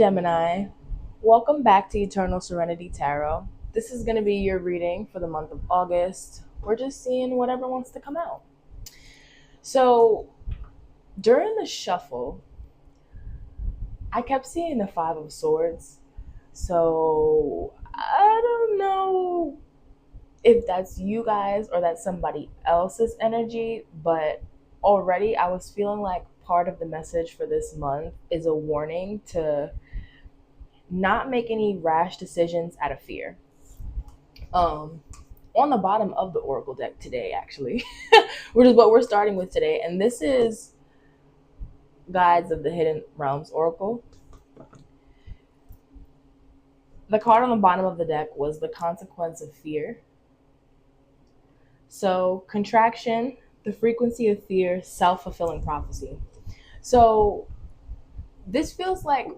Gemini. Welcome back to Eternal Serenity Tarot. This is going to be your reading for the month of August. We're just seeing whatever wants to come out. So, during the shuffle, I kept seeing the Five of Swords. So, I don't know if that's you guys or that's somebody else's energy, but already I was feeling like part of the message for this month is a warning to not make any rash decisions out of fear. Um, on the bottom of the Oracle deck today, actually, which is what we're starting with today, and this is Guides of the Hidden Realms Oracle. The card on the bottom of the deck was the Consequence of Fear. So, contraction, the frequency of fear, self fulfilling prophecy. So, this feels like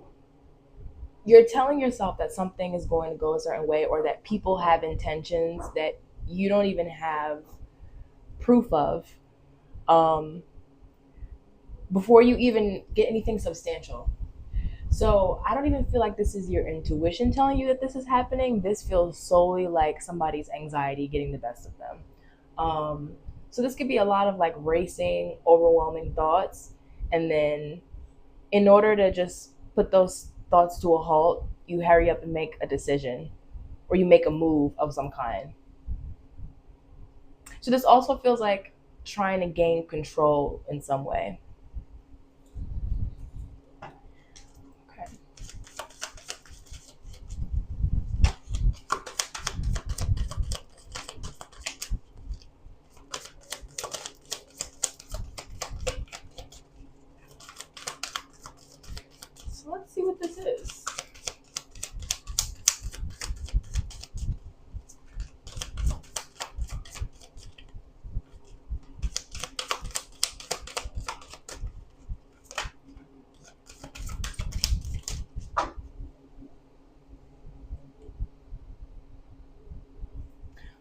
you're telling yourself that something is going to go a certain way or that people have intentions that you don't even have proof of before you even get anything substantial. So I don't even feel like this is your intuition telling you that this is happening. This feels solely like somebody's anxiety getting the best of them. So this could be a lot of like racing, overwhelming thoughts. And then in order to just put those thoughts to a halt, you hurry up and make a decision or you make a move of some kind. So this also feels like trying to gain control in some way. Okay. So let's see what this is.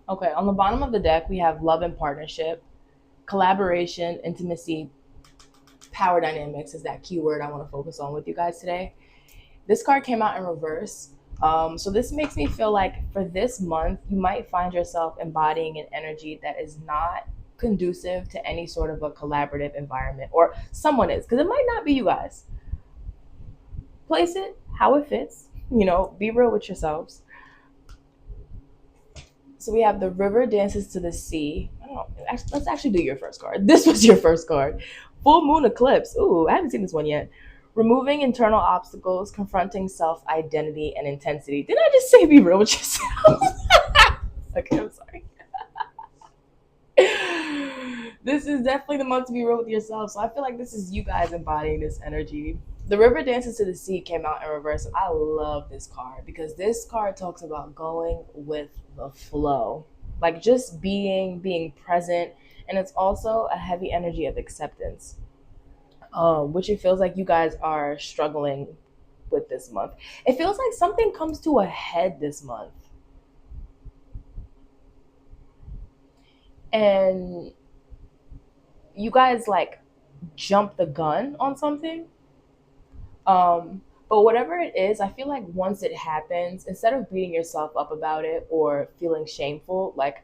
Okay, on the bottom of the deck, we have love and partnership, collaboration, intimacy, power dynamics is that keyword I want to focus on with you guys today. This card came out in reverse. So this makes me feel like for this month, you might find yourself embodying an energy that is not conducive to any sort of a collaborative environment, or someone is, because it might not be you guys. Place it how it fits, be real with yourselves. So we have the river dances to the sea. I don't know. Let's actually do your first card. This was your first card. Full moon eclipse. Ooh, I haven't seen this one yet. Removing internal obstacles, confronting self identity and intensity. Didn't I just say be real with yourself? Okay, I'm sorry. This is definitely the month to be real with yourself. So I feel like this is you guys embodying this energy. The river dances to the sea came out in reverse. I love this card because this card talks about going with the flow, like just being present, and it's also a heavy energy of acceptance, which it feels like you guys are struggling with this month. It feels like something comes to a head this month, and you guys like jump the gun on something. But whatever it is, I feel like once it happens, instead of beating yourself up about it or feeling shameful, like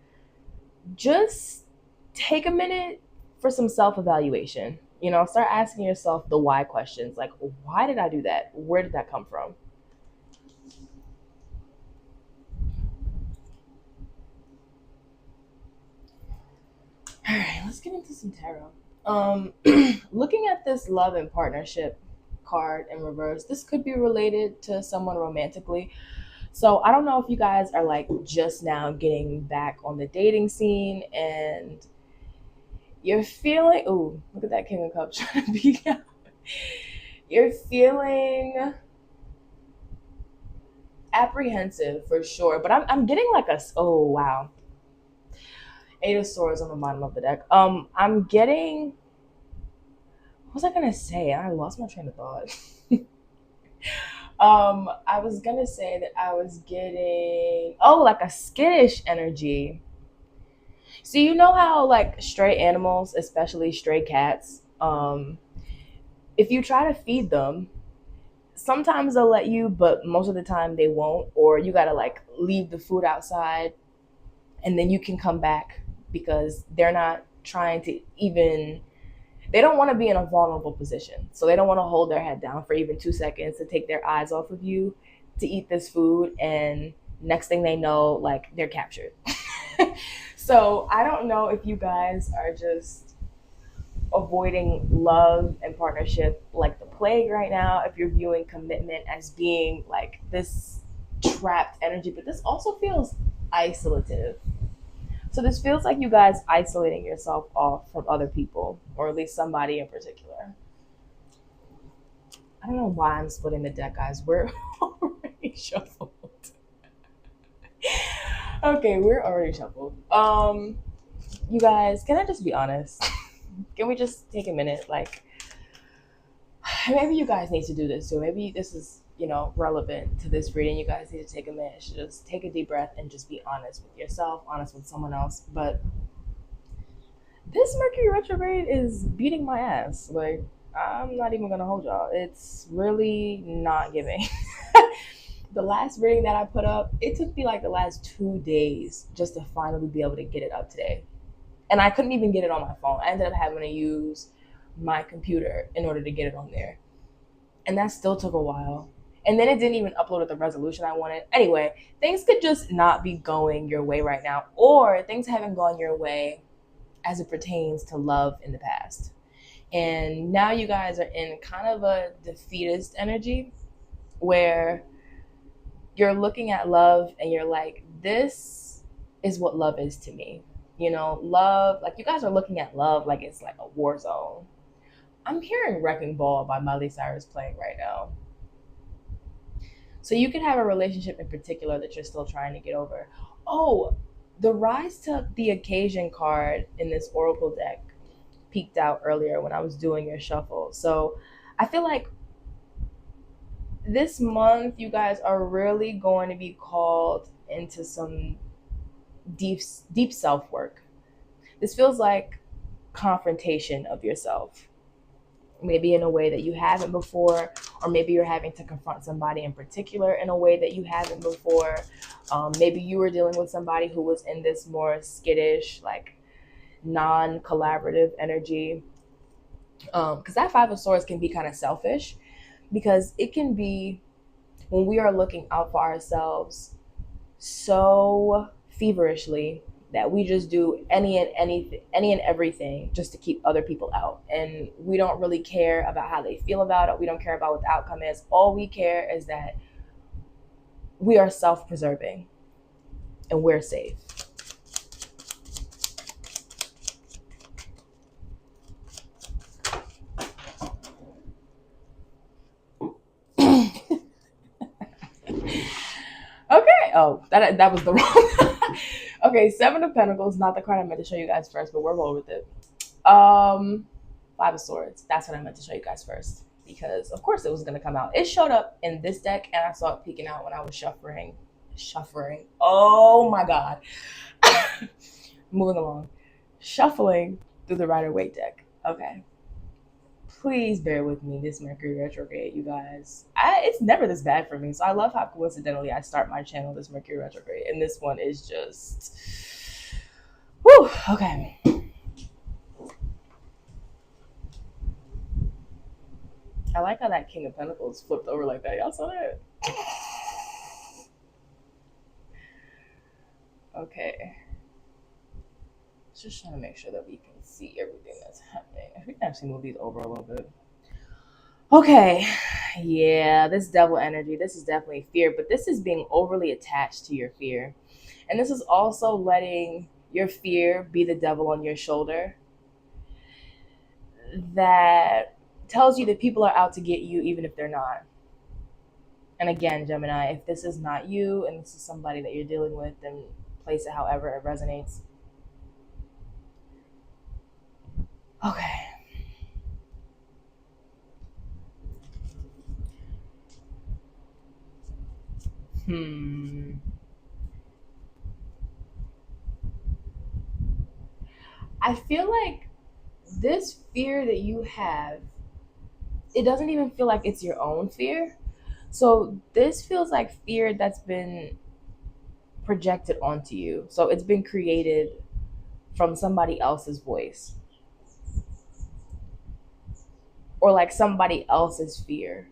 just take a minute for some self-evaluation. Start asking yourself the why questions, like why did I do that? Where did that come from? All right, let's get into some tarot. Looking at this love and partnership card in reverse, this could be related to someone romantically. So I don't know if you guys are like just now getting back on the dating scene and you're feeling, ooh, look at that King of Cups trying to be out. You're feeling apprehensive for sure, but I'm getting like oh wow, Eight of Swords on the bottom of the deck. I'm getting, what was I gonna say? I lost my train of thought. I was gonna say that I was getting, oh, like a skittish energy. So you know how like stray animals, especially stray cats, if you try to feed them, sometimes they'll let you, but most of the time they won't. Or you gotta like leave the food outside and then you can come back because they're not trying to even, they don't want to be in a vulnerable position. So they don't want to hold their head down for even 2 seconds to take their eyes off of you to eat this food. And next thing they know, like they're captured. So I don't know if you guys are just avoiding love and partnership like the plague right now, if you're viewing commitment as being like this trapped energy, but this also feels isolative. So this feels like you guys isolating yourself off from other people, or at least somebody in particular. I don't know why I'm splitting the deck, guys. We're already shuffled. Okay, we're already shuffled. You guys, can I just be honest? Can we just take a minute? Like, maybe you guys need to do this too. Maybe this is, relevant to this reading. You guys need to take a minute. Just take a deep breath and just be honest with yourself, honest with someone else. But this Mercury retrograde is beating my ass. Like, I'm not even gonna hold y'all. It's really not giving. The last reading that I put up, it took me like the last 2 days just to finally be able to get it up today. And I couldn't even get it on my phone. I ended up having to use my computer in order to get it on there. And that still took a while. And then it didn't even upload at the resolution I wanted. Anyway, things could just not be going your way right now, or things haven't gone your way as it pertains to love in the past. And now you guys are in kind of a defeatist energy where you're looking at love and you're like, this is what love is to me. Love, like you guys are looking at love like it's like a war zone. I'm hearing Wrecking Ball by Miley Cyrus playing right now. So you could have a relationship in particular that you're still trying to get over. Oh, the Rise to the Occasion card in this Oracle deck peeked out earlier when I was doing your shuffle. So I feel like this month you guys are really going to be called into some deep self work. This feels like confrontation of yourself, maybe in a way that you haven't before, or maybe you're having to confront somebody in particular in a way that you haven't before. Maybe you were dealing with somebody who was in this more skittish, like non-collaborative energy, because that Five of Swords can be kind of selfish, because it can be when we are looking out for ourselves so feverishly that we just do any and everything just to keep other people out, and we don't really care about how they feel about it. We don't care about what the outcome is. All we care is that we are self-preserving and we're safe. Okay. Oh, that was the wrong. Okay, Seven of Pentacles, not the card I meant to show you guys first, but we're rolling with it. Five of Swords. That's what I meant to show you guys first, because of course it was gonna come out. It showed up in this deck, and I saw it peeking out when I was shuffling. Oh my god. Moving along, shuffling through the Rider-Waite deck. Okay. Please bear with me this Mercury retrograde, you guys. It's never this bad for me. So I love how coincidentally I start my channel this Mercury retrograde. And this one is just... Whew, okay. I like how that King of Pentacles flipped over like that. Y'all saw that? Okay. Just trying to make sure that we can see everything that's happening. I think I actually move these over a little bit. Okay, yeah, this devil energy, this is definitely fear, but this is being overly attached to your fear. And this is also letting your fear be the devil on your shoulder that tells you that people are out to get you even if they're not. And again, Gemini, if this is not you and this is somebody that you're dealing with, then place it however it resonates. Okay. I feel like this fear that you have, it doesn't even feel like it's your own fear. So this feels like fear that's been projected onto you. So it's been created from somebody else's voice or like somebody else's fear.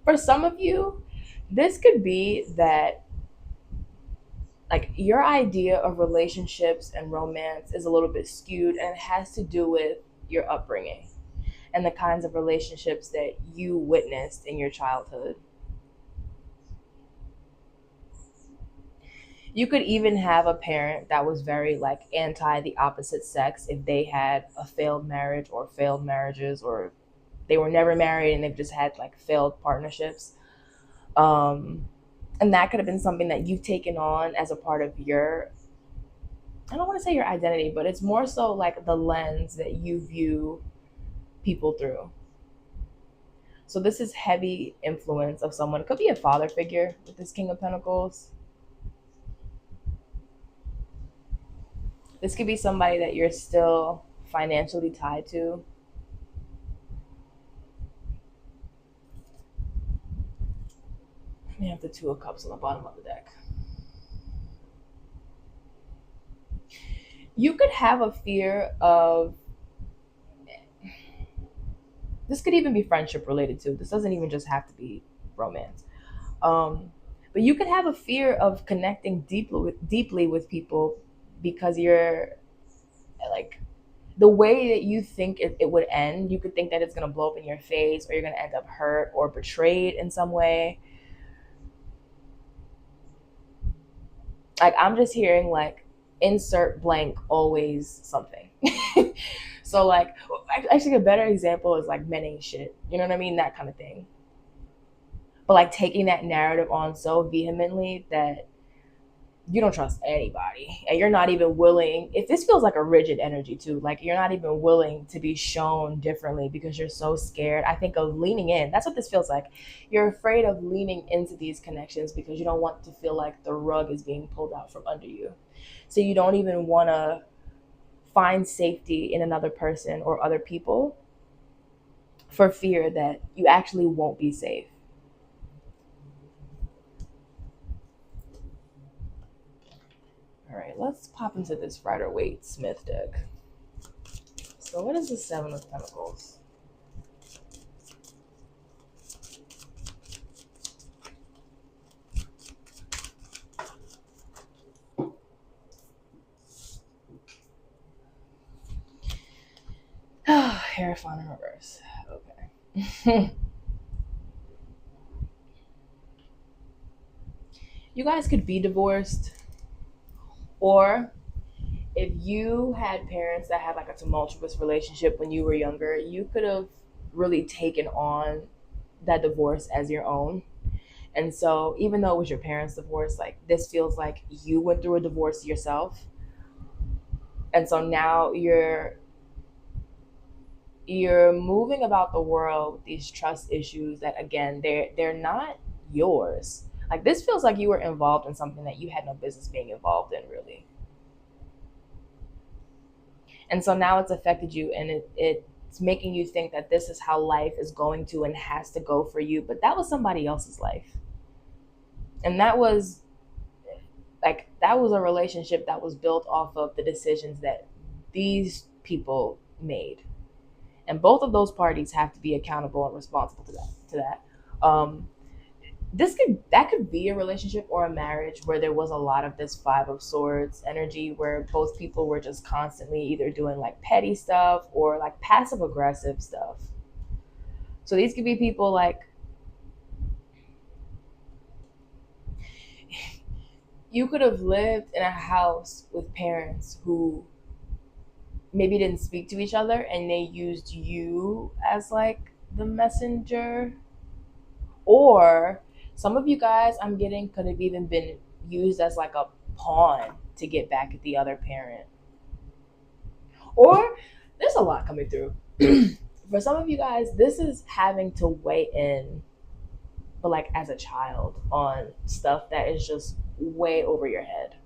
For some of you, this could be that like your idea of relationships and romance is a little bit skewed, and it has to do with your upbringing and the kinds of relationships that you witnessed in your childhood. You could even have a parent that was very like anti the opposite sex if they had a failed marriage or failed marriages, or they were never married and they've just had like failed partnerships. um and that could have been something that you've taken on as a part of your, I don't want to say your identity, but it's more so like the lens that you view people through. So this is heavy influence of someone. It could be a father figure with this King of Pentacles. This could be somebody that you're still financially tied to. We have the Two of Cups on the bottom of the deck. You could have a fear of, this could even be friendship related too. This doesn't even just have to be romance. Um, but you could have a fear of connecting deeply with people because you're like, the way that you think it would end, you could think that it's going to blow up in your face, or you're going to end up hurt or betrayed in some way. Like, I'm just hearing like insert blank always something. So like, actually a better example is like men ain't shit, you know what I mean, that kind of thing. But like taking that narrative on so vehemently that you don't trust anybody, and you're not even willing, if this feels like a rigid energy too, like you're not even willing to be shown differently because you're so scared, I think, of leaning in. That's what this feels like. You're afraid of leaning into these connections because you don't want to feel like the rug is being pulled out from under you. So you don't even want to find safety in another person or other people for fear that you actually won't be safe. All right, let's pop into this Rider Waite Smith deck. So what is the Seven of Pentacles? Hierophant in reverse. Okay. You guys could be divorced, or if you had parents that had like a tumultuous relationship when you were younger, you could have really taken on that divorce as your own. And so even though it was your parents' divorce, like this feels like you went through a divorce yourself. And so now you're moving about the world with these trust issues that, again, they're not yours. Like this feels like you were involved in something that you had no business being involved in, really. And so now it's affected you, and it's making you think that this is how life is going to and has to go for you, but that was somebody else's life. And that was a relationship that was built off of the decisions that these people made, and both of those parties have to be accountable and responsible to that. That could be a relationship or a marriage where there was a lot of this Five of Swords energy, where both people were just constantly either doing like petty stuff or like passive aggressive stuff. So these could be people like, you could have lived in a house with parents who maybe didn't speak to each other, and they used you as like the messenger. Or some of you guys, I'm getting, could have even been used as like a pawn to get back at the other parent. Or there's a lot coming through. For some of you guys, this is having to weigh in, but like as a child, on stuff that is just way over your head.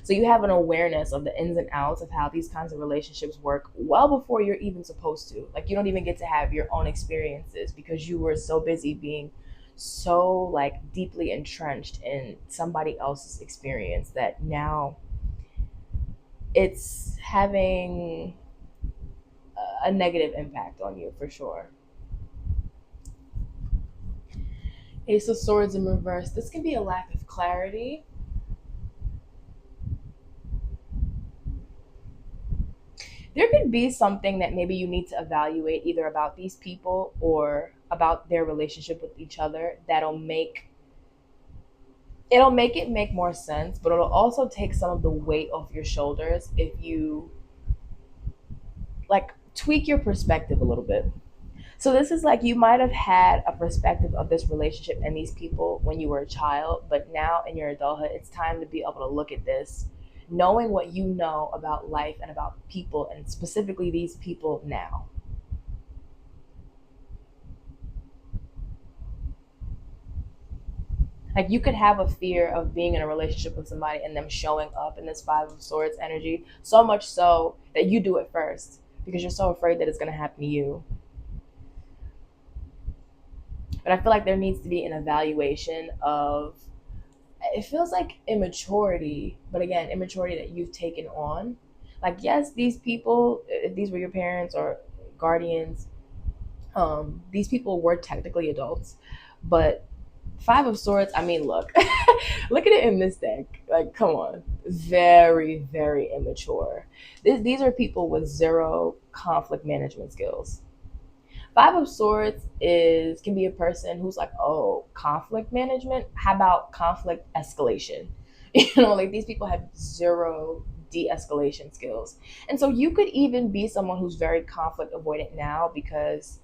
So you have an awareness of the ins and outs of how these kinds of relationships work well before you're even supposed to. Like, you don't even get to have your own experiences because you were so busy being so like deeply entrenched in somebody else's experience that now it's having a negative impact on you for sure. Ace of Swords in reverse. This can be a lack of clarity. There could be something that maybe you need to evaluate either about these people or about their relationship with each other that'll make it make more sense, but it'll also take some of the weight off your shoulders if you like tweak your perspective a little bit. So this is like you might have had a perspective of this relationship and these people when you were a child, but now in your adulthood, it's time to be able to look at this, knowing what you know about life and about people, and specifically these people now. Like you could have a fear of being in a relationship with somebody and them showing up in this Five of Swords energy, so much so that you do it first because you're so afraid that it's going to happen to you. But I feel like there needs to be an evaluation of, it feels like immaturity, but again, immaturity that you've taken on. Like, yes, these people, if these were your parents or guardians, these people were technically adults, but Five of Swords, I mean, look, look at it in this deck. Like, come on. Very, very immature. These are people with zero conflict management skills. Five of Swords is can be a person who's like, oh, conflict management. How about conflict escalation? Like these people have zero de-escalation skills. And so you could even be someone who's very conflict avoidant now because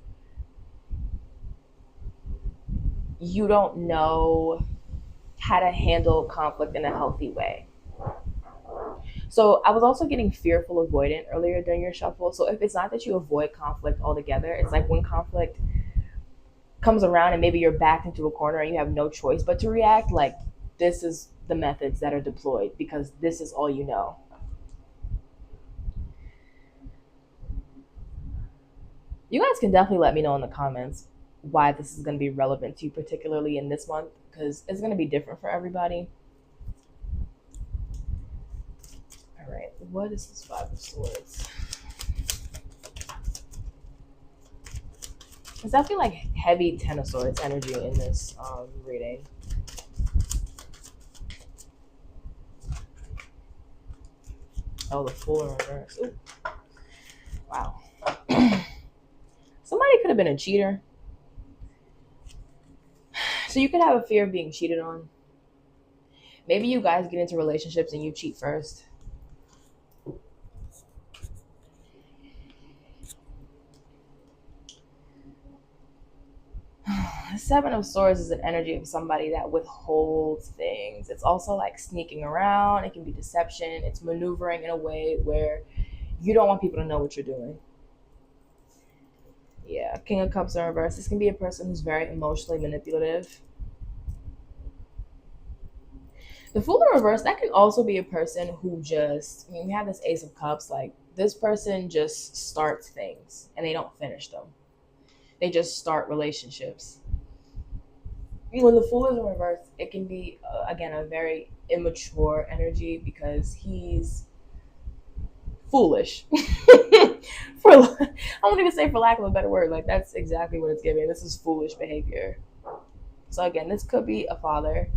you don't know how to handle conflict in a healthy way. So I was also getting fearful avoidant earlier during your shuffle. So if it's not that you avoid conflict altogether, it's like when conflict comes around and maybe you're backed into a corner and you have no choice but to react, like this is the methods that are deployed because this is all you know. You guys can definitely let me know in the comments why this is going to be relevant to you, particularly in this month, because it's going to be different for everybody. All right, what is this Five of Swords? There's definitely like heavy Ten of Swords energy in this reading. Oh, the Fool in reverse. Ooh. Wow. Somebody could have been a cheater. So you could have a fear of being cheated on. Maybe you guys get into relationships and you cheat first. The Seven of Swords is an energy of somebody that withholds things. It's also like sneaking around. It can be deception. It's maneuvering in a way where you don't want people to know what you're doing. Yeah, King of Cups in reverse. This can be a person who's very emotionally manipulative. The Fool in reverse, that can also be a person who just, I mean, we have this Ace of Cups, like this person just starts things and they don't finish them. They just start relationships. When the Fool is in reverse, it can be, again, a very immature energy because he's foolish. For I won't even say for lack of a better word, like that's exactly what it's giving. This is foolish behavior. So again, this could be a father.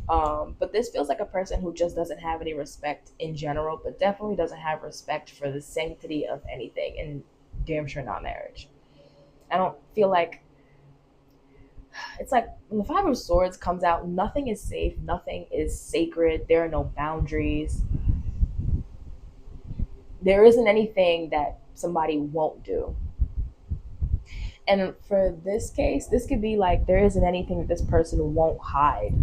But this feels like a person who just doesn't have any respect in general, but definitely doesn't have respect for the sanctity of anything, and damn sure not marriage. I don't feel like it's like when the Five of Swords comes out, nothing is safe, nothing is sacred, there are no boundaries. There isn't anything that somebody won't do. And for this case, this could be like there isn't anything that this person won't hide.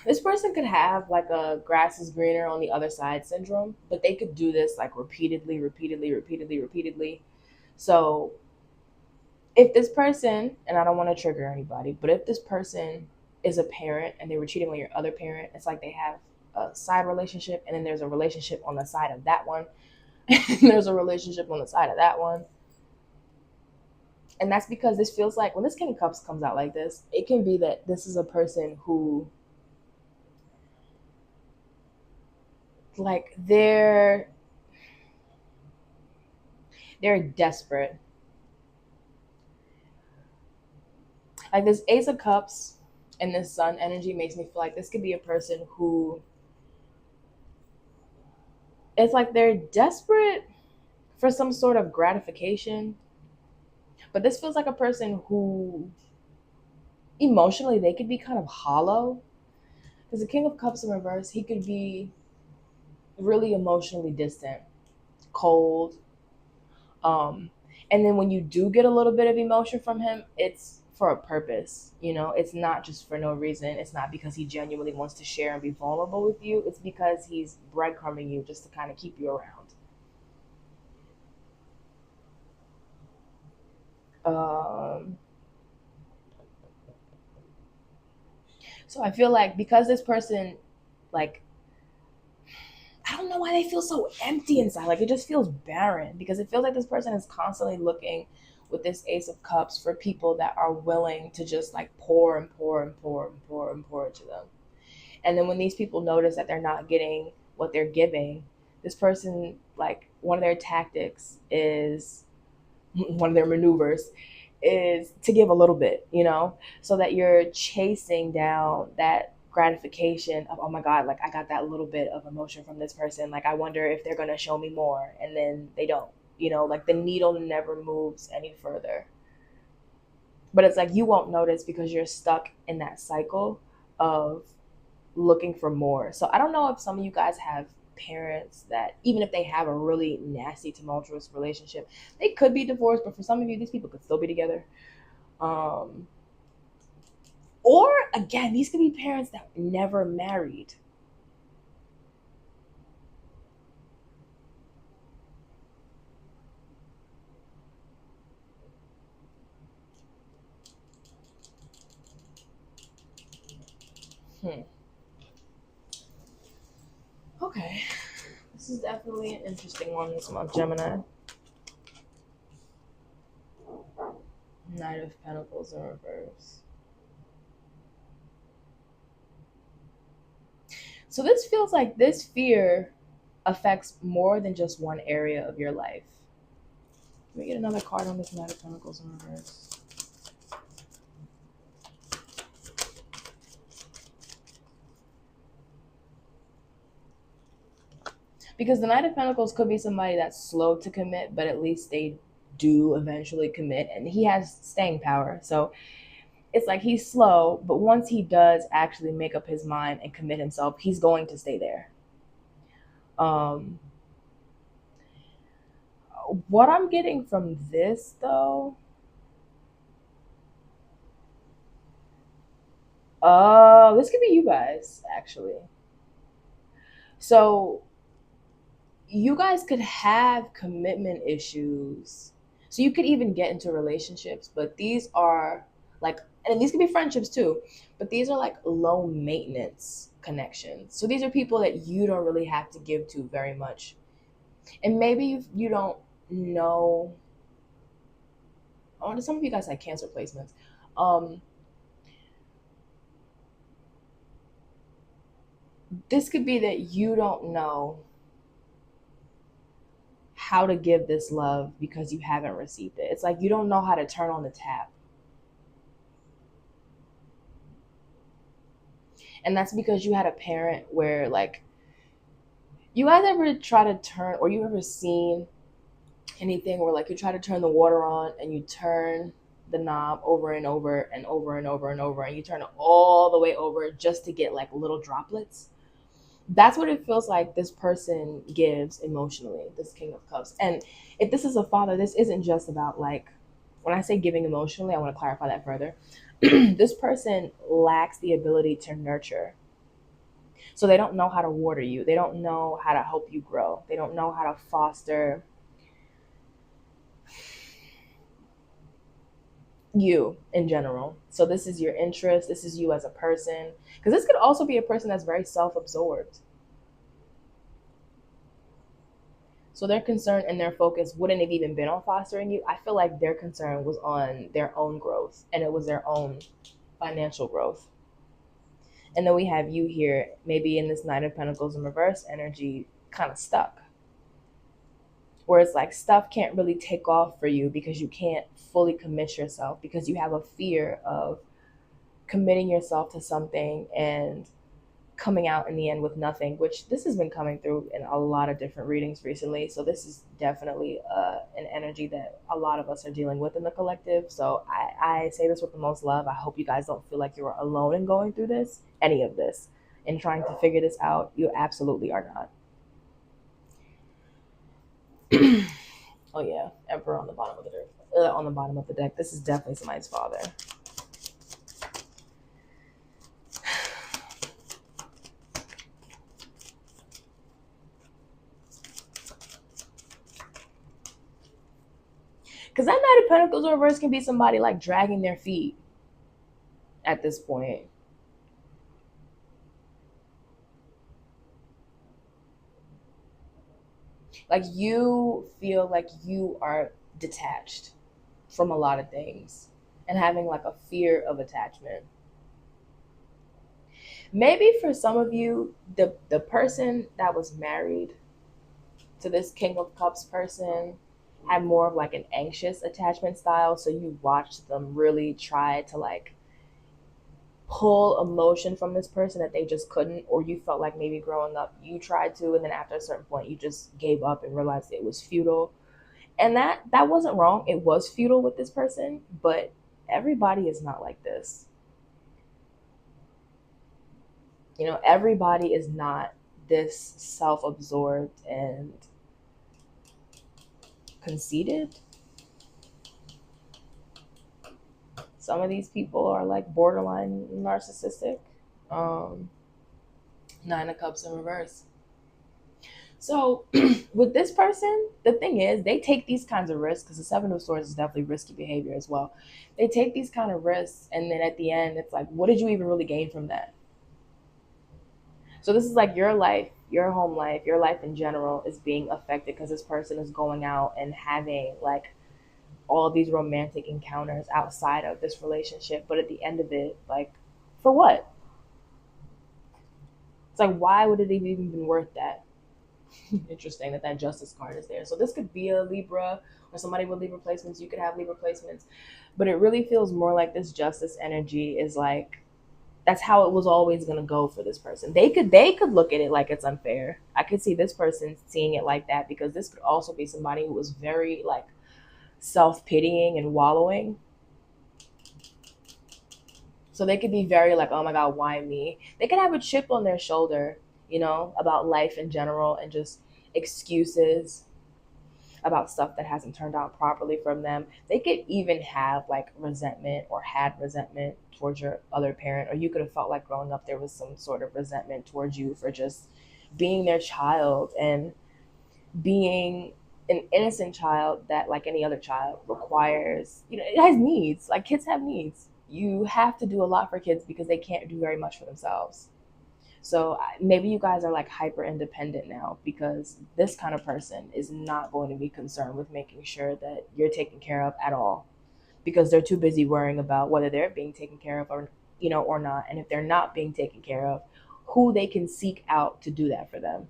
This person person could have like a grass is greener on the other side syndrome, but they could do this like repeatedly, repeatedly, repeatedly, repeatedly. So if this person, and I don't want to trigger anybody, but if this person is a parent and they were cheating on your other parent, it's like they have a side relationship, and then there's a relationship on the side of that one, and there's a relationship on the side of that one. And that's because this feels like when this King of Cups comes out like this, it can be that this is a person who, like, they're desperate. Like this Ace of Cups and this Sun energy makes me feel like this could be a person who, it's like they're desperate for some sort of gratification. But this feels like a person who emotionally they could be kind of hollow. Because the King of Cups in reverse, he could be really emotionally distant, cold. Um, and then when you do get a little bit of emotion from him, it's for a purpose. You know, it's not just for no reason. It's not because he genuinely wants to share and be vulnerable with you. It's because he's breadcrumbing you just to kind of keep you around. Um, so I feel like because this person, like, I don't know why they feel so empty inside. Like it just feels barren because it feels like this person is constantly looking with this Ace of Cups for people that are willing to just like pour and pour and pour and pour and pour to them. And then when these people notice that they're not getting what they're giving, this person, like, one of their tactics is, one of their maneuvers is to give a little bit, you know, so that you're chasing down that gratification of, oh my God, like I got that little bit of emotion from this person. Like I wonder if they're going to show me more. And then they don't, you know, like the needle never moves any further. But it's like you won't notice because you're stuck in that cycle of looking for more. So I don't know if some of you guys have parents that, even if they have a really nasty, tumultuous relationship, they could be divorced, but for some of you, these people could still be together. Um, or again, these could be parents that never married. Hmm. Okay. This is definitely an interesting one this month, Gemini. Knight of Pentacles in reverse. So this feels like this fear affects more than just one area of your life. Let me get another card on this Knight of Pentacles in reverse. Because the Knight of Pentacles could be somebody that's slow to commit, but at least they do eventually commit, and he has staying power. So it's like he's slow, but once he does actually make up his mind and commit himself, he's going to stay there. Um, what I'm getting from this, though, this could be you guys actually. So you guys could have commitment issues. So you could even get into relationships, but these are like, and these could be friendships too, but these are like low maintenance connections. So these are people that you don't really have to give to very much. And maybe you don't know. Oh, some of you guys had cancer placements. Um, this could be that you don't know how to give this love because you haven't received it. It's like you don't know how to turn on the tap. And that's because you had a parent where, like, you guys ever try to turn, or you ever seen anything where like you try to turn the water on and you turn the knob over and over and over and over and over, and you turn it all the way over just to get like little droplets? That's what it feels like this person gives emotionally, this King of Cups. And if this is a father, this isn't just about, like, when I say giving emotionally, I want to clarify that further. This person lacks the ability to nurture. So they don't know how to water you. They don't know how to help you grow. They don't know how to foster you in general. So this is your interest. This is you as a person. Because this could also be a person that's very self absorbed. So their concern and their focus wouldn't have even been on fostering you. I feel like their concern was on their own growth, and it was their own financial growth. And then we have you here, maybe in this Knight of Pentacles in reverse energy, kind of stuck. Where it's like stuff can't really take off for you because you can't fully commit yourself, because you have a fear of committing yourself to something and coming out in the end with nothing, which this has been coming through in a lot of different readings recently. So this is definitely an energy that a lot of us are dealing with in the collective. So I say this with the most love. I hope you guys don't feel like you're alone in going through this, any of this, and trying to figure this out. You absolutely are not. Oh yeah, Emperor on the bottom of the deck. On the bottom of the deck. This is definitely somebody's father. Because that Knight of Pentacles in reverse can be somebody like dragging their feet at this point. Like you feel like you are detached from a lot of things and having like a fear of attachment. Maybe for some of you, the person that was married to this King of Cups person had more of like an anxious attachment style. So you watched them really try to like pull emotion from this person that they just couldn't, or you felt like maybe growing up you tried to, and then after a certain point you just gave up and realized it was futile. And that wasn't wrong. It was futile with this person, but everybody is not like this. You know, everybody is not this self-absorbed and conceited. Some of these people are like borderline narcissistic. um Nine of Cups in reverse. So with this person, the thing is, they take these kinds of risks, because the Seven of Swords is definitely risky behavior as well. They take these kind of risks, and then at the end, it's like, what did you even really gain from that? So this is like your life, your home life, your life in general is being affected because this person is going out and having like all these romantic encounters outside of this relationship. But at the end of it, like, for what? It's like, why would it have even been worth that? Interesting that that Justice card is there. So this could be a Libra or somebody with Libra placements. You could have Libra placements, but it really feels more like this Justice energy is like, that's how it was always going to go for this person. They could look at it like it's unfair. I could see this person seeing it like that, because this could also be somebody who was very like self-pitying and wallowing. So they could be very like, oh my god, why me? They could have a chip on their shoulder, about life in general, and just excuses about stuff that hasn't turned out properly from them. They could even have like resentment, or had resentment towards your other parent, or you could have felt like growing up there was some sort of resentment towards you for just being their child, and being an innocent child that, like any other child, requires, it has needs. Like kids have needs. You have to do a lot for kids because they can't do very much for themselves. So maybe you guys are like hyper independent now, because this kind of person is not going to be concerned with making sure that you're taken care of at all, because they're too busy worrying about whether they're being taken care of, or not. And if they're not being taken care of, who they can seek out to do that for them.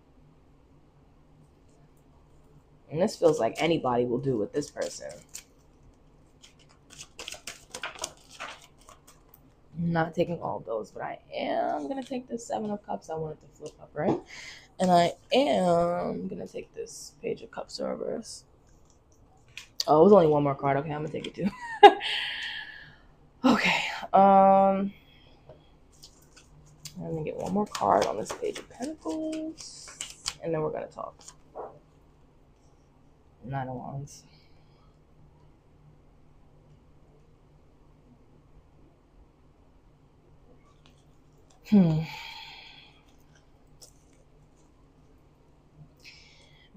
And this feels like anybody will do with this person. I'm not taking all of those, but I am going to take this Seven of Cups. I wanted to flip up, right? And I am going to take this Page of Cups in reverse. Oh, it was only one more card. Okay, I'm going to take it too. Okay. Let me get one more card on this Page of Pentacles, and then we're going to talk. Nine of Wands.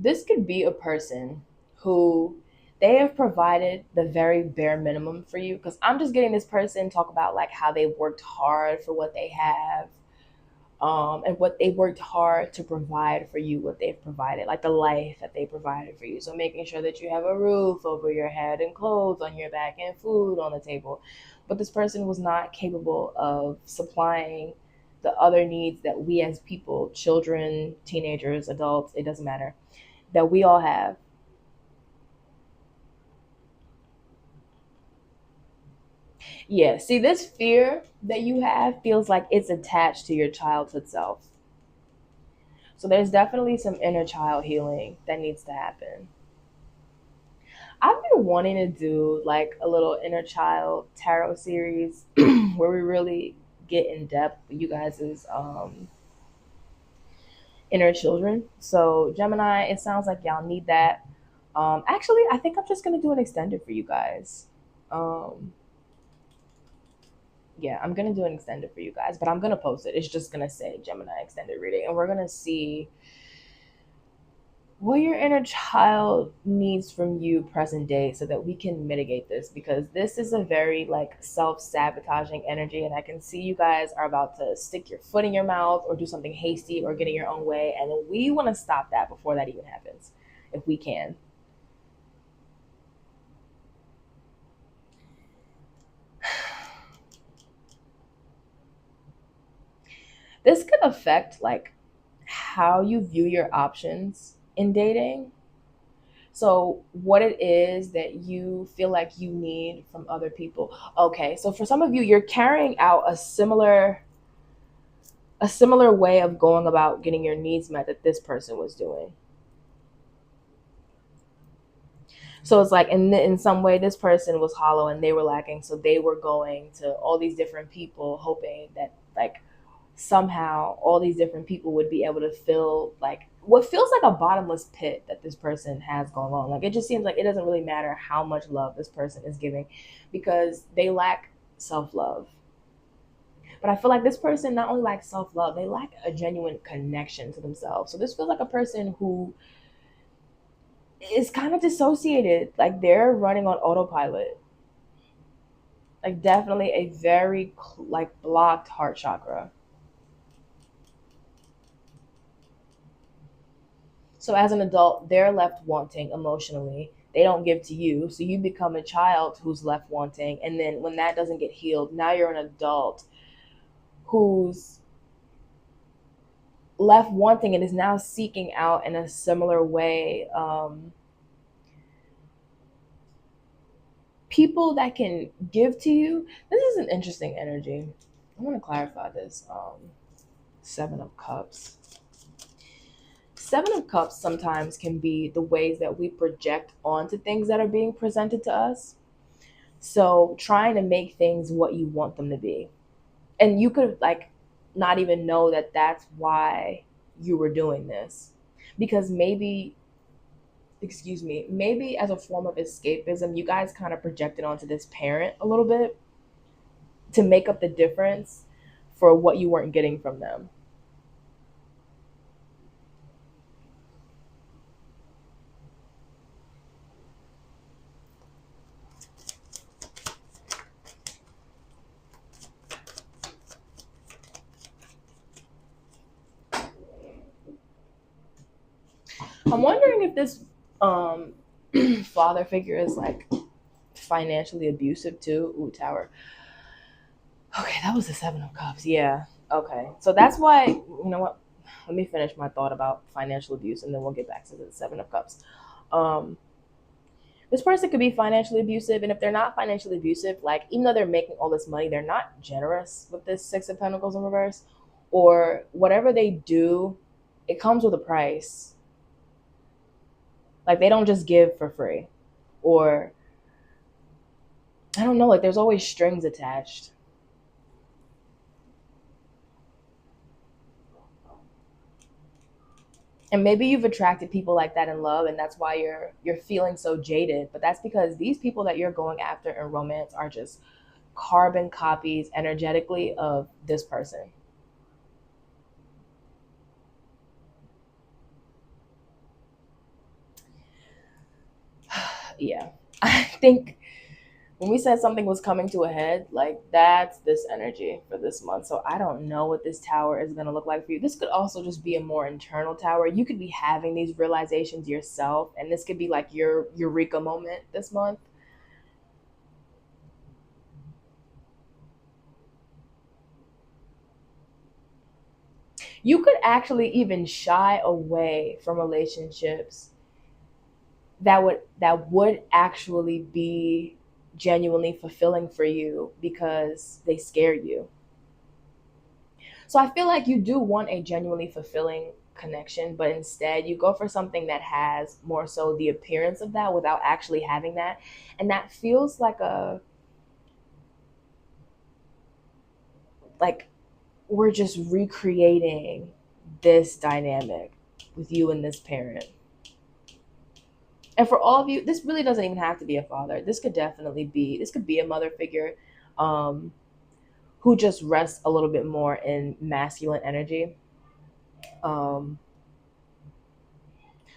This could be a person who they have provided the very bare minimum for you, because I'm just getting this person talk about like how they worked hard for what they have, and what they worked hard to provide for you, what they've provided, like the life that they provided for you. So making sure that you have a roof over your head and clothes on your back and food on the table. But this person was not capable of supplying the other needs that we as people, children, teenagers, adults, it doesn't matter, that we all have. Yeah, see, this fear that you have feels like it's attached to your childhood self. So there's definitely some inner child healing that needs to happen. I've been wanting to do like a little inner child tarot series where we really get in depth with you guys' inner children. So Gemini, it sounds like y'all need that. Actually, I think I'm just gonna do an extended for you guys. Um, yeah, I'm gonna do an extended for you guys, but I'm gonna post it. It's just gonna say Gemini extended reading, and we're gonna see what your inner child needs from you present day so that we can mitigate this, because this is a very like self-sabotaging energy, and I can see you guys are about to stick your foot in your mouth or do something hasty or get in your own way, and we want to stop that before that even happens if we can. This could affect like how you view your options in dating. So, what it is that you feel like you need from other people. Okay, so for some of you, you're carrying out a similar way of going about getting your needs met that this person was doing. So it's like in some way, this person was hollow and they were lacking, so they were going to all these different people, hoping that like somehow all these different people would be able to fill like what feels like a bottomless pit that this person has going on. Like it just seems like it doesn't really matter how much love this person is giving, because they lack self love. But I feel like this person not only lacks self love, they lack a genuine connection to themselves. So this feels like a person who is kind of dissociated, like they're running on autopilot. Like definitely a very like blocked heart chakra. So as an adult, they're left wanting emotionally. They don't give to you. So you become a child who's left wanting. And then when that doesn't get healed, now you're an adult who's left wanting and is now seeking out in a similar way, people that can give to you. This is an interesting energy. I want to clarify this. Seven of Cups. Seven of Cups sometimes can be the ways that we project onto things that are being presented to us. So trying to make things what you want them to be. And you could like not even know that that's why you were doing this. Because maybe, excuse me, maybe as a form of escapism, you guys kind of projected onto this parent a little bit to make up the difference for what you weren't getting from them. I'm wondering if this um father figure is like financially abusive too. Ooh, Tower. Okay, that was the Seven of Cups. Yeah. Okay. So that's why, you know what? Let me finish my thought about financial abuse and then we'll get back to the Seven of Cups. Um, this person could be financially abusive, and if they're not financially abusive, like even though they're making all this money, they're not generous with this Six of Pentacles in reverse, or whatever they do, it comes with a price. Like they don't just give for free, or I don't know, like there's always strings attached. And maybe you've attracted people like that in love, and that's why you're feeling so jaded, but that's because these people that you're going after in romance are just carbon copies energetically of this person. Yeah. I think when we said something was coming to a head, like that's this energy for this month. So I don't know what this tower is going to look like for you. This could also just be a more internal tower. You could be having these realizations yourself, and this could be like your eureka moment this month. You could actually even shy away from relationships that would actually be genuinely fulfilling for you because they scare you. So I feel like you do want a genuinely fulfilling connection, but instead you go for something that has more so the appearance of that without actually having that. And that feels like we're just recreating this dynamic with you and this parent. And for all of you, this really doesn't even have to be a father. This could be a mother figure, um, who just rests a little bit more in masculine energy. Um,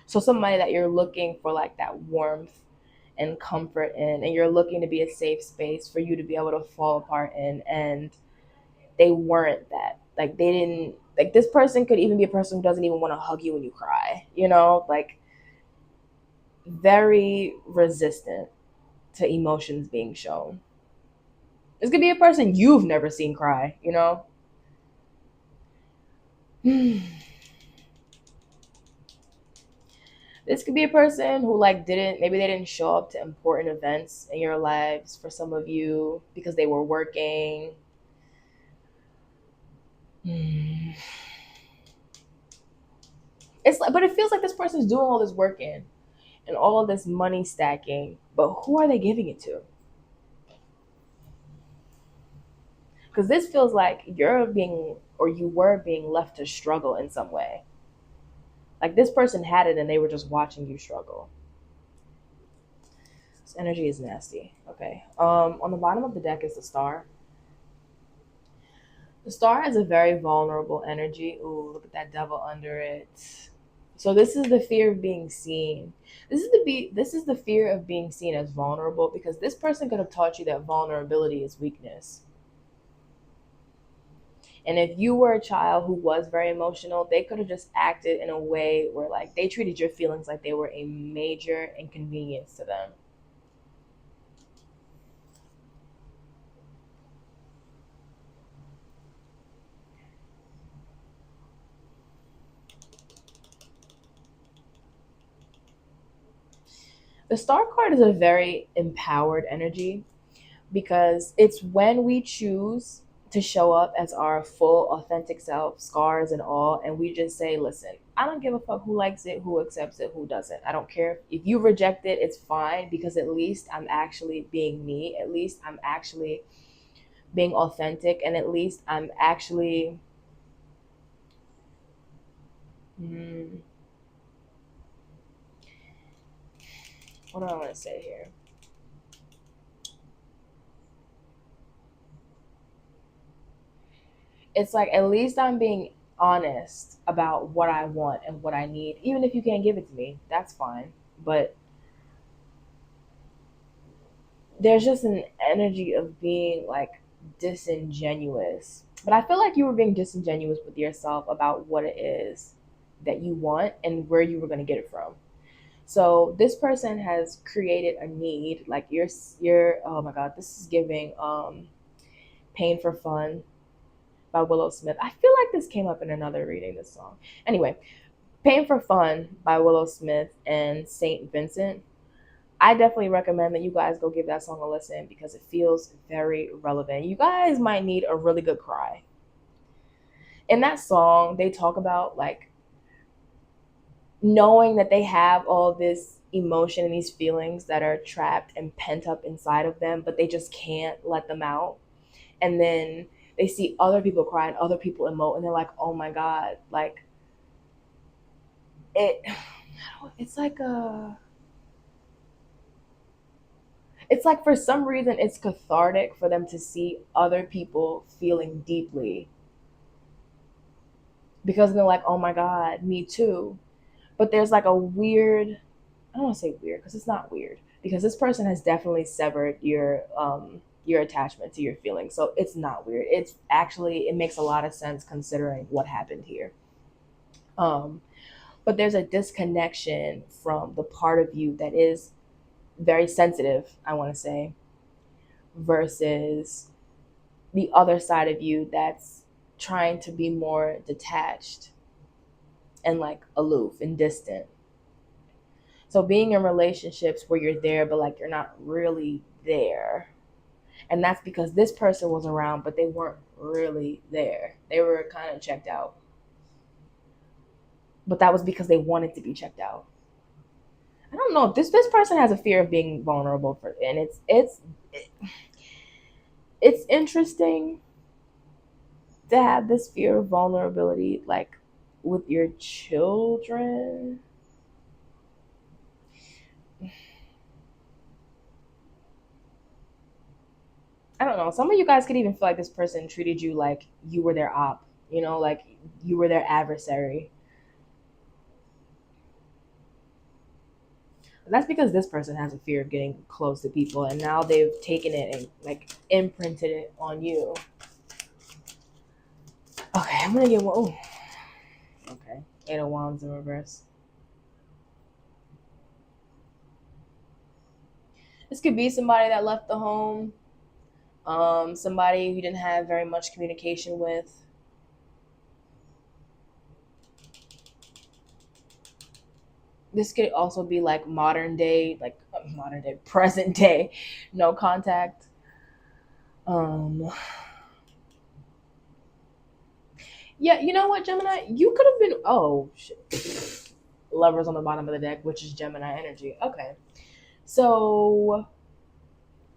so somebody that you're looking for like that warmth and comfort in, and you're looking to be a safe space for you to be able to fall apart in, and they weren't that. Like they didn't like this person could even be a person who doesn't even want to hug you when you cry, like very resistant to emotions being shown. This could be a person you've never seen cry. This could be a person who like didn't maybe they didn't show up to important events in your lives for some of you because they were working. Hmm. It's like, but it feels like this person's doing all this work in and all of this money stacking, but who are they giving it to? Because this feels like you were being left to struggle in some way. Like this person had it and they were just watching you struggle. This energy is nasty. Okay. On the bottom of the deck is the star. The star has a very vulnerable energy. Ooh, look at that devil under it. So this is the fear of being seen. This is the fear of being seen as vulnerable because this person could have taught you that vulnerability is weakness. And if you were a child who was very emotional, they could have just acted in a way where like they treated your feelings like they were a major inconvenience to them. The star card is a very empowered energy because it's when we choose to show up as our full authentic self, scars and all, and we just say, listen, I don't give a fuck who likes it, who accepts it, who doesn't. I don't care. If you reject it, it's fine because at least I'm actually being me. At least I'm actually being authentic, and at least I'm actually hmm, what do I want to say here? It's like at least I'm being honest about what I want and what I need. Even if you can't give it to me, that's fine. But there's just an energy of being like disingenuous. But I feel like you were being disingenuous with yourself about what it is that you want and where you were going to get it from. So this person has created a need, like you're oh my god, this is giving Pain for Fun by Willow Smith. I feel like this came up in another reading, this song. Anyway, Pain for Fun by Willow Smith and Saint Vincent. I definitely recommend that you guys go give that song a listen because it feels very relevant. You guys might need a really good cry. In that song, they talk about like knowing that they have all this emotion and these feelings that are trapped and pent up inside of them, but they just can't let them out. And then they see other people cry and other people emote, and they're like, "Oh my god!" Like it. It's like a. It's like for some reason it's cathartic for them to see other people feeling deeply because they're like, "Oh my god, me too." But there's like a weird. I don't want to say weird because it's not weird, because this person has definitely severed your attachment to your feelings. So it's not weird. It's actually, it makes a lot of sense considering what happened here. Um, but there's a disconnection from the part of you that is very sensitive, I want to say, versus the other side of you that's trying to be more detached and like aloof and distant. So being in relationships where you're there, but like you're not really there. And that's because this person was around, but they weren't really there. They were kind of checked out. But that was because they wanted to be checked out. I don't know. This person has a fear of being vulnerable for, and it's interesting to have this fear of vulnerability, like with your children. I don't know. Some of you guys could even feel like this person treated you like you were their op, like you were their adversary. That's because this person has a fear of getting close to people, and now they've taken it and like imprinted it on you. Okay, I'm gonna get one. Ooh. Okay, Eight of Wands in reverse. This could be somebody that left the home, somebody who didn't have very much communication with. This could also be like modern day, present day, no contact. Um, yeah, you know what, Gemini? You could have been. Oh, shit. Lovers on the bottom of the deck, which is Gemini energy. Okay. So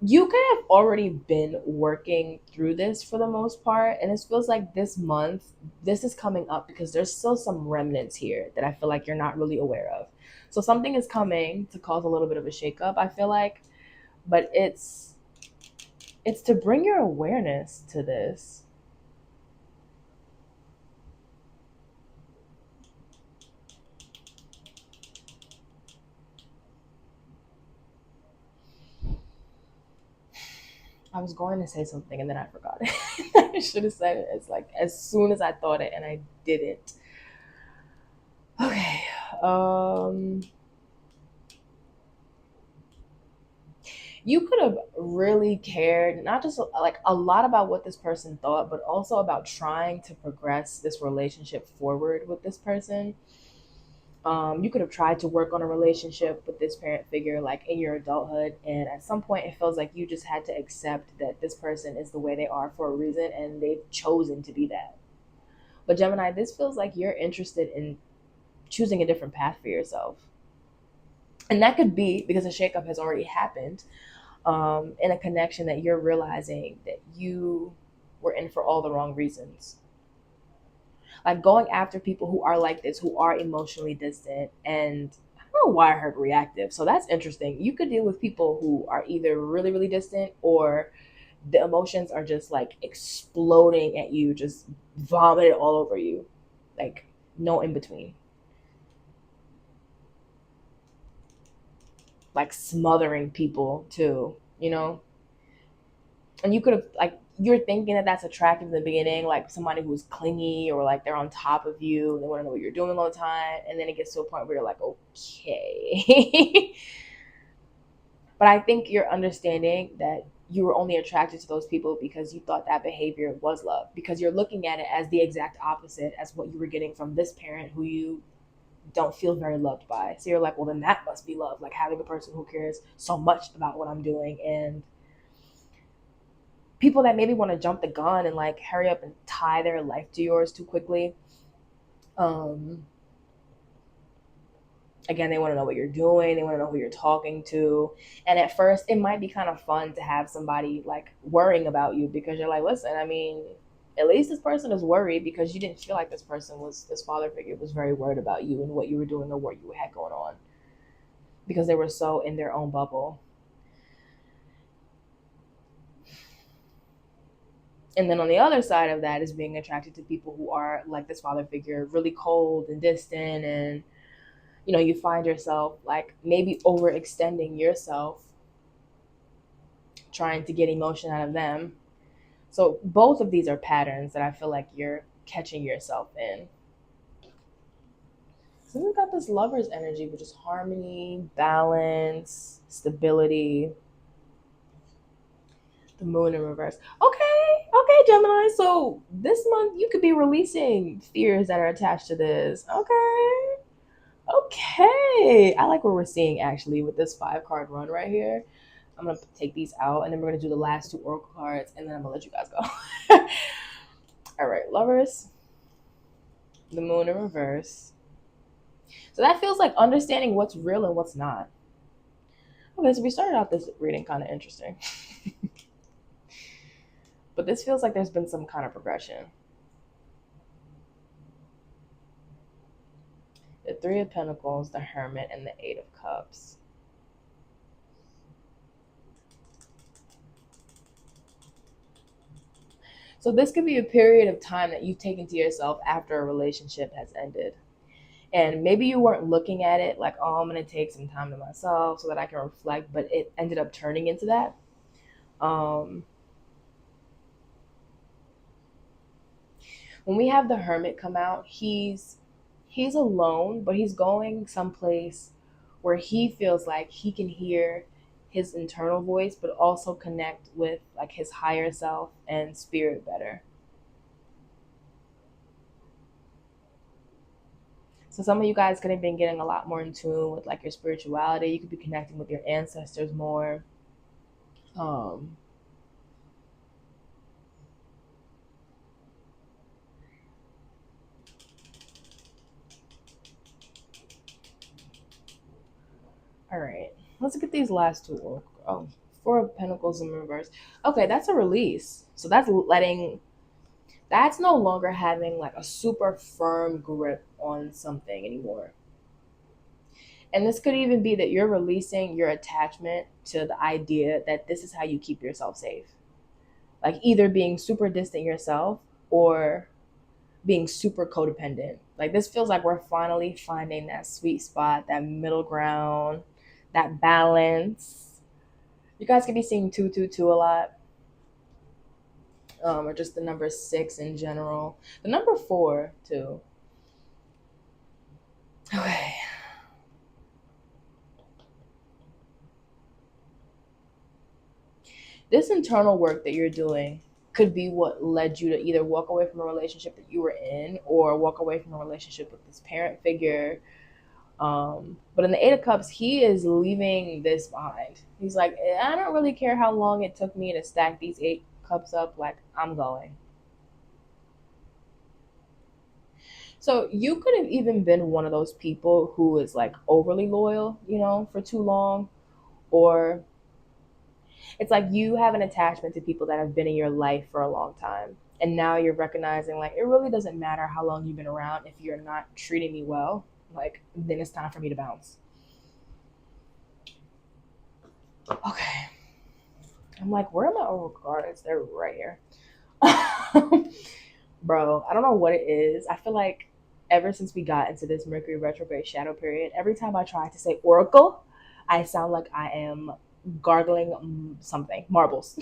you could have already been working through this for the most part. And this feels like this month, this is coming up because there's still some remnants here that I feel like you're not really aware of. So something is coming to cause a little bit of a shakeup, I feel like. But it's to bring your awareness to this. I was going to say something and then I forgot it. I should have said it. It's like as soon as I thought it and I didn't. Okay. Um you could have really cared not just like a lot about what this person thought, but also about trying to progress this relationship forward with this person. You could have tried to work on a relationship with this parent figure like in your adulthood, and at some point it feels like you just had to accept that this person is the way they are for a reason and they've chosen to be that. But Gemini, this feels like you're interested in choosing a different path for yourself, and that could be because a shakeup has already happened, in a connection that you're realizing that you were in for all the wrong reasons. Like going after people who are like this, who are emotionally distant, and I don't know why I heard reactive. So that's interesting. You could deal with people who are either really, really distant or the emotions are just like exploding at you, just vomited all over you. Like no in between. Like smothering people too, and you could have like you're thinking that that's attractive in the beginning, like somebody who's clingy or like they're on top of you and they want to know what you're doing all the time, and then it gets to a point where you're like, okay. But I think you're understanding that you were only attracted to those people because you thought that behavior was love, because you're looking at it as the exact opposite as what you were getting from this parent who you don't feel very loved by. So you're like, well, then that must be love, like having a person who cares so much about what I'm doing. And people that maybe want to jump the gun and like hurry up and tie their life to yours too quickly. Um, Again, they want to know what you're doing. They want to know who you're talking to. And at first, it might be kind of fun to have somebody like worrying about you because you're like, listen, I mean, at least this person is worried because you didn't feel like this father figure was very worried about you and what you were doing or what you had going on because they were so in their own bubble. And then on the other side of that is being attracted to people who are like this father figure, really cold and distant and you find yourself like maybe overextending yourself trying to get emotion out of them. So both of these are patterns that I feel like you're catching yourself in. So we've got this lover's energy, which is harmony, balance, stability, the moon in reverse. Okay, Gemini. So this month you could be releasing fears that are attached to this. Okay. I like what we're seeing actually with this 5 card run right here. I'm gonna take these out and then we're gonna do the last 2 oracle cards and then I'm gonna let you guys go. All right, lovers, the moon in reverse. So that feels like understanding what's real and what's not. Okay, so we started out this reading kind of interesting. But this feels like there's been some kind of progression. The 3 of Pentacles, the Hermit, and the 8 of Cups. So this could be a period of time that you've taken to yourself after a relationship has ended. And maybe you weren't looking at it like, oh, I'm going to take some time to myself so that I can reflect, but it ended up turning into that. When we have the Hermit come out, he's alone, but he's going someplace where he feels like he can hear his internal voice, but also connect with like his higher self and spirit better. So some of you guys could have been getting a lot more in tune with like your spirituality. You could be connecting with your ancestors more. Um, all right, let's look at these last 2. Oh, 4 of Pentacles in reverse. Okay, that's a release. So that's no longer having like a super firm grip on something anymore. And this could even be that you're releasing your attachment to the idea that this is how you keep yourself safe. Like either being super distant yourself or being super codependent. Like this feels like we're finally finding that sweet spot, that middle ground, that balance. You guys could be seeing 222 a lot. Or just the number 6 in general. The number 4 too. Okay. This internal work that you're doing could be what led you to either walk away from a relationship that you were in or walk away from a relationship with this parent figure. But in the 8 of Cups, he is leaving this behind. He's like, I don't really care how long it took me to stack these 8 cups up. Like, I'm going. So you could have even been one of those people who is like overly loyal, for too long. Or it's like you have an attachment to people that have been in your life for a long time. And now you're recognizing like it really doesn't matter how long you've been around. If you're not treating me well, like then it's time for me to bounce. Okay. I'm like, where are my oracle cards? They're right here. Bro, I don't know what it is. I feel like ever since we got into this Mercury retrograde shadow period, every time I try to say oracle, I sound like I am gargling something, marbles.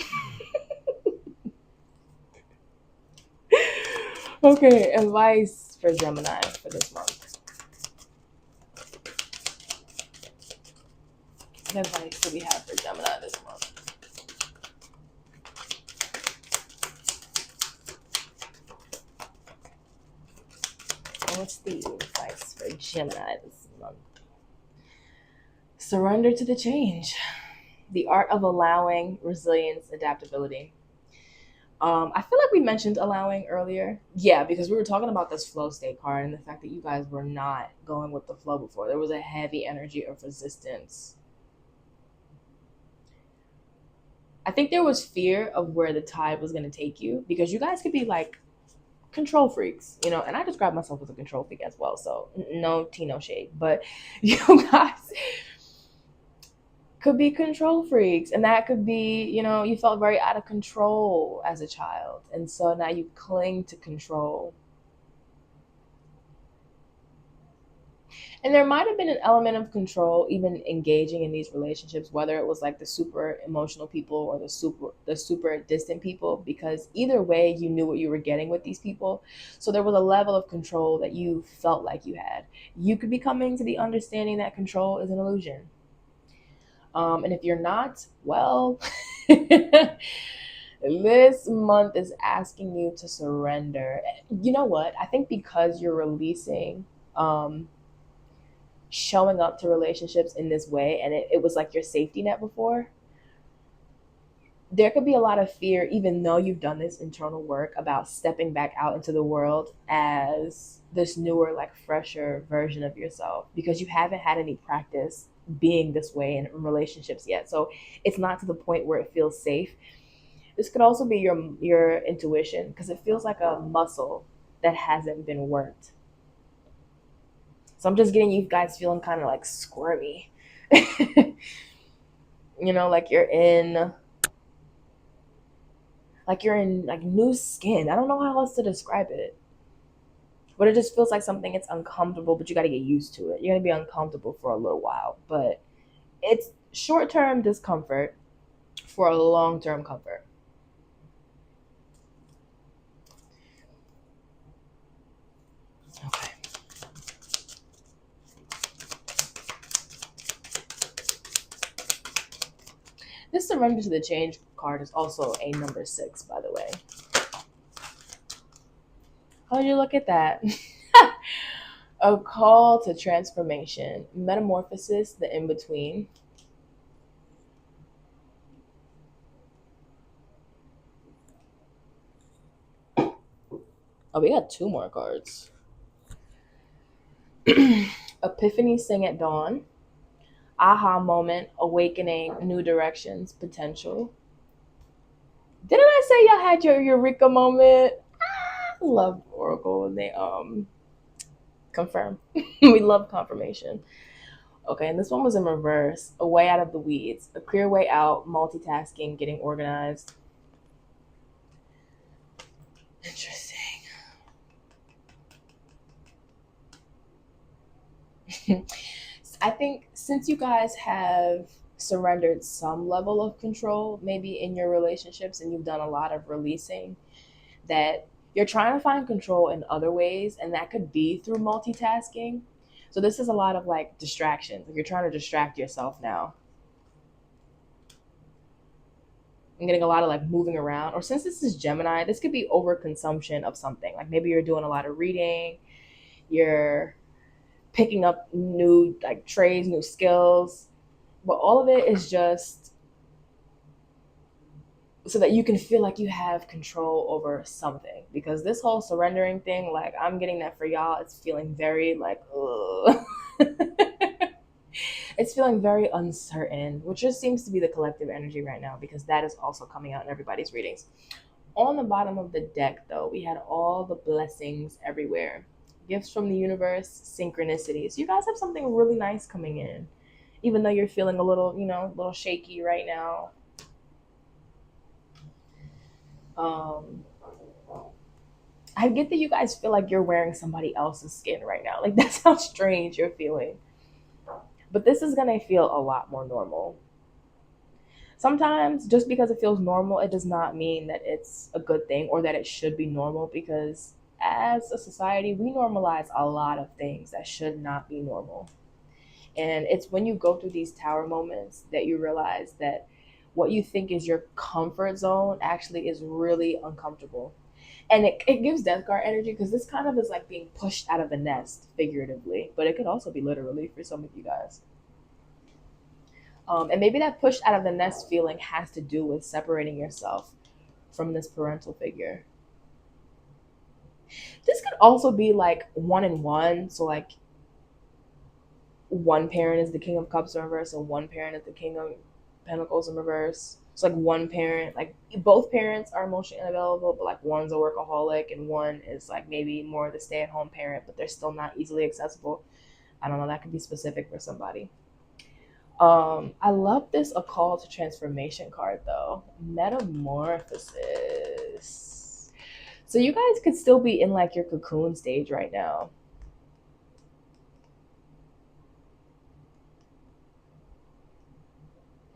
Okay, advice for Gemini for this month. What advice do we have for Gemini this month? What's the advice for Gemini this month? Surrender to the change. The art of allowing, resilience, adaptability. I feel like we mentioned allowing earlier. Yeah, because we were talking about this flow state card and the fact that you guys were not going with the flow before. There was a heavy energy of resistance. I think there was fear of where the tide was going to take you because you guys could be like control freaks, and I describe myself as a control freak as well. So no tea, no shade, but you guys could be control freaks, and that could be, you felt very out of control as a child, and so now you cling to control. And there might have been an element of control even engaging in these relationships, whether it was like the super emotional people or the super distant people, because either way you knew what you were getting with these people. So there was a level of control that you felt like you had. You could be coming to the understanding that control is an illusion. And if you're not, well, this month is asking you to surrender. You know what? I think because you're releasing, showing up to relationships in this way, and it was like your safety net before, there could be a lot of fear, even though you've done this internal work about stepping back out into the world as this newer, like fresher version of yourself, because you haven't had any practice being this way in relationships yet. So it's not to the point where it feels safe. This could also be your intuition, because it feels like a muscle that hasn't been worked. So I'm just getting you guys feeling kind of like squirmy. Like you're in like new skin. I don't know how else to describe it. But it just feels like something it's uncomfortable, but you got to get used to it. You're going to be uncomfortable for a little while, but it's short-term discomfort for a long-term comfort. Okay. This surrender to the change card is also a number 6, by the way. How do you look at that? A call to transformation, metamorphosis, the in between. Oh, we got 2 more cards. Epiphany, sing at dawn. Aha moment, awakening, new directions, potential. Didn't I say y'all had your eureka moment? I love Oracle and they confirm. We love confirmation. Okay, and this one was in reverse. A way out of the weeds. A clear way out, multitasking, getting organized. Interesting. I think since you guys have surrendered some level of control, maybe in your relationships, and you've done a lot of releasing, that you're trying to find control in other ways, and that could be through multitasking. So this is a lot of like distractions. Like you're trying to distract yourself now. I'm getting a lot of like moving around. Or since this is Gemini, this could be overconsumption of something. Like maybe you're doing a lot of reading, you're picking up new like trades, new skills, but all of it is just so that you can feel like you have control over something. Because this whole surrendering thing, like I'm getting that for y'all, it's feeling very like, ugh. It's feeling very uncertain, which just seems to be the collective energy right now, because that is also coming out in everybody's readings. On the bottom of the deck, though, we had all the blessings everywhere, gifts from the universe, synchronicities. So you guys have something really nice coming in, even though you're feeling a little, a little shaky right now. Um, I get that you guys feel like you're wearing somebody else's skin right now. Like that's how strange you're feeling. But this is gonna feel a lot more normal. Sometimes just because it feels normal, it does not mean that it's a good thing or that it should be normal, because as a society, we normalize a lot of things that should not be normal. And it's when you go through these tower moments that you realize that what you think is your comfort zone actually is really uncomfortable. And it gives death guard energy, because this kind of is like being pushed out of the nest figuratively, but it could also be literally for some of you guys. And maybe that pushed out of the nest feeling has to do with separating yourself from this parental figure. This could also be like one and one. So, like, one parent is the King of Cups in reverse, and one parent is the King of Pentacles in reverse. It's like one parent, like both parents are emotionally unavailable, but like one's a workaholic and one is like maybe more the stay at home parent, but they're still not easily accessible. I don't know. That could be specific for somebody. I love this a call to transformation card though. Metamorphosis. So you guys could still be in like your cocoon stage right now.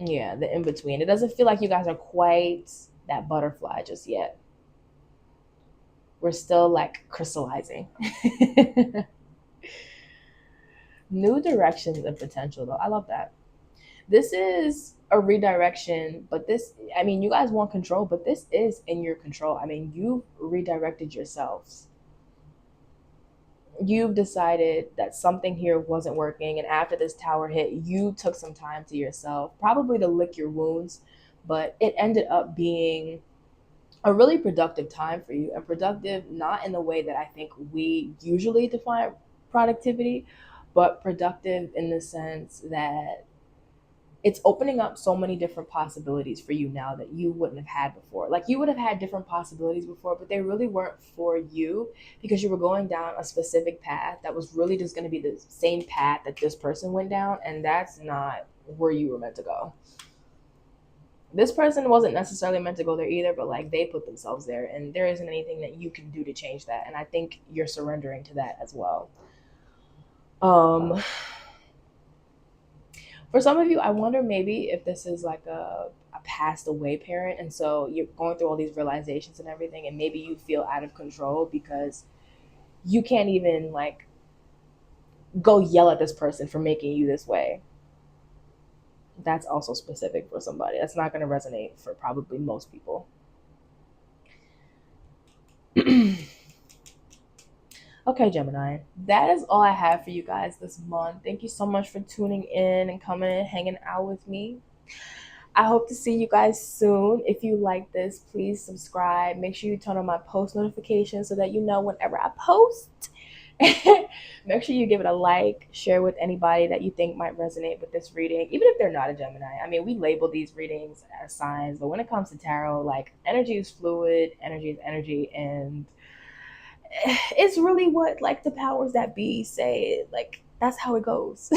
Yeah, the in between. It doesn't feel like you guys are quite that butterfly just yet. We're still like crystallizing. New directions and potential, though. I love that. This is a redirection, but this, I mean, you guys want control, but this is in your control. I mean, you've redirected yourselves. You've decided that something here wasn't working, and after this tower hit, you took some time to yourself, probably to lick your wounds, but it ended up being a really productive time for you, and productive not in the way that I think we usually define productivity, but productive in the sense that it's opening up so many different possibilities for you now that you wouldn't have had before. Like you would have had different possibilities before, but they really weren't for you because you were going down a specific path that was really just going to be the same path that this person went down, and that's not where you were meant to go. This person wasn't necessarily meant to go there either, but like they put themselves there, and there isn't anything that you can do to change that. And I think you're surrendering to that as well. Um, For some of you, I wonder maybe if this is like a passed away parent. And so you're going through all these realizations and everything. And maybe you feel out of control because you can't even like go yell at this person for making you this way. That's also specific for somebody. That's not going to resonate for probably most people. Okay, Gemini, that is all I have for you guys this month. Thank you so much for tuning in and coming and hanging out with me. I hope to see you guys soon. If you like this, please subscribe. Make sure you turn on my post notifications so that you know whenever I post. Make sure you give it a like, share with anybody that you think might resonate with this reading, even if they're not a Gemini. I mean, we label these readings as signs, but when it comes to tarot, like energy is fluid, energy is energy, and it's really what like the powers that be say. Like that's how it goes.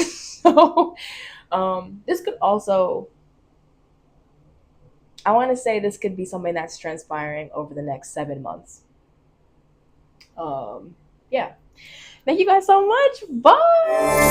So, this could also I want to say this could be something that's transpiring over the next 7 months. Yeah. Thank you guys so much. Bye.